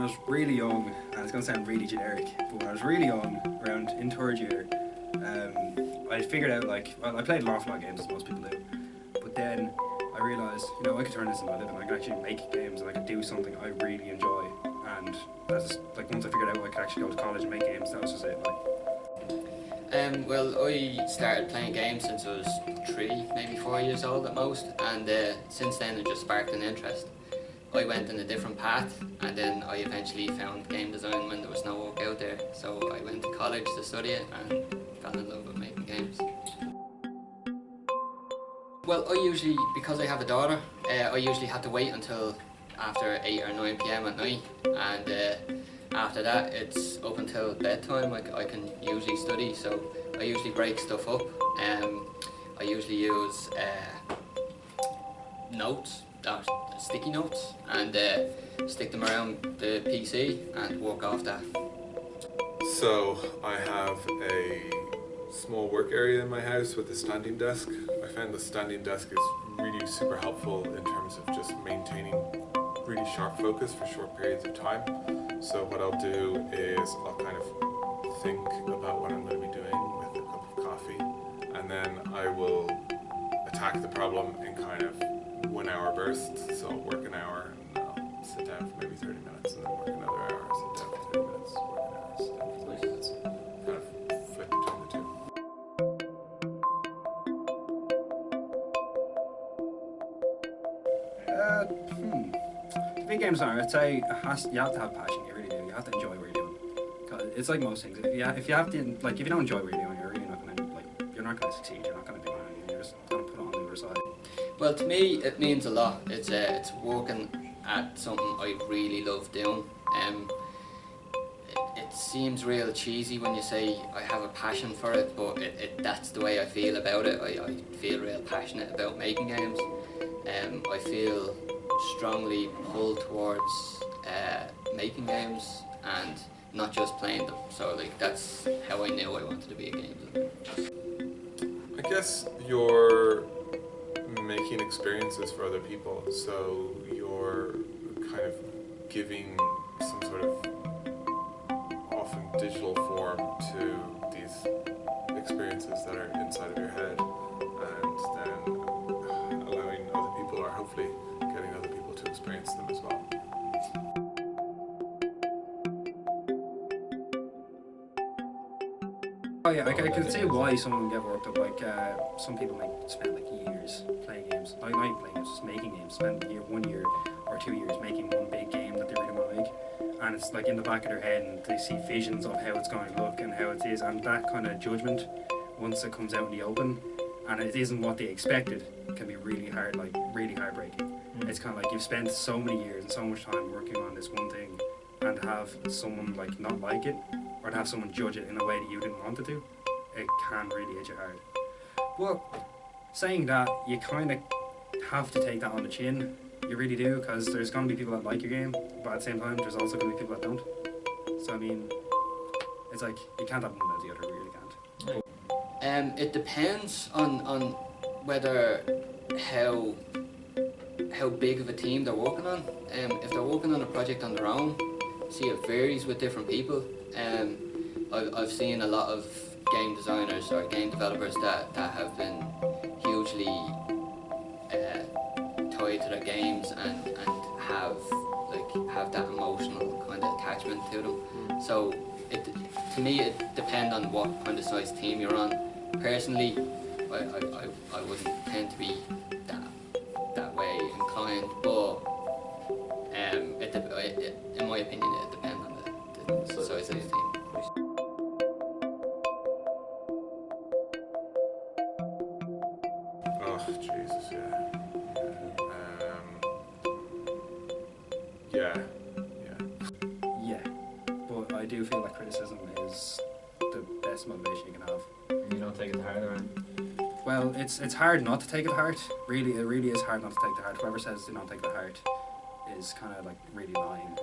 I was really young, and it's going to sound really generic, but when I was really young, around in third year, I figured out, like, well, I played an awful lot of games, as most people do, but then I realised, you know, I could turn this into a living. I could actually make games, and I could do something I really enjoy. And that's, like, once I figured out I could actually go to college and make games, that was just it. Like. Well, I started playing games since I was 3, maybe 4 years old at most, and since then it just sparked an interest. I went in a different path, and then I eventually found game design when there was no work out there. So I went to college to study it and fell in love with making games. Well, I usually, because I have a daughter, I usually have to wait until after 8 or 9 p.m. at night, and after that it's up until bedtime. I can usually study, so I usually break stuff up. I usually use notes, sticky notes, and stick them around the PC and work off that. So I have a small work area in my house with a standing desk. I found the standing desk is really super helpful in terms of just maintaining really sharp focus for short periods of time. So what I'll do is I'll kind of think about what I'm going to be doing with a cup of coffee, and then I will attack the problem in kind of 1 hour bursts. So I'll work an hour, and I'll sit down for maybe 30 minutes, and then work another hour, sit down for 30 minutes, work an hour, sit down for 30 minutes. Kind of flip between the two. To be a game designer, I'd say you have to have passion. You really do. You have to enjoy what you're doing. Cause it's like most things. If you have to, like, if you don't enjoy what you're doing, you're really not gonna, like, you're not gonna succeed. You're not gonna do anything. You're just gonna put it on the other side. Well, to me, it means a lot. It's working at something I really love doing. It seems real cheesy when you say I have a passion for it, but that's the way I feel about it. I feel real passionate about making games. I feel strongly pulled towards making games and not just playing them. So, like, that's how I knew I wanted to be a game designer. I guess you're making experiences for other people, so you're kind of giving some sort of often digital form to these experiences that are inside of your head, and then allowing other people, or hopefully getting other people to experience them as well. Oh yeah, I can see why someone would get worked up. Like, some people spend like years playing games. Not playing games, just making games. Spend 1 year or 2 years making one big game that they really want to make, and it's like in the back of their head, and they see visions of how it's going to look and how it is, and that kind of judgment, once it comes out in the open, and it isn't what they expected, can be really hard, like really heartbreaking. It's kind of like you've spent so many years and so much time working on this one thing, and to have someone like not like it, or to have someone judge it in a way that you didn't want it to, it can really hit you hard. Well, saying that, you kind of have to take that on the chin. You really do, because there's going to be people that like your game, but at the same time, there's also going to be people that don't. So, I mean, it's like, you can't have one without the other, you really can't. It depends on whether how big of a team they're working on. If they're working on a project on their own, see, it varies with different people. I've seen a lot of game designers or game developers that have been hugely tied to their games and have that emotional kind of attachment to them. So to me it depends on what kind of size team you're on. Personally, I wouldn't tend to be that way inclined, but in my opinion it depends on the size of the team. Oh, Jesus, yeah. Yeah. Yeah, but I do feel like criticism is the best motivation you can have. You don't take it to heart, right? Well, it's hard not to take it to heart. Really, it really is hard not to take it to heart. Whoever says do not take it to heart is kind of like really lying.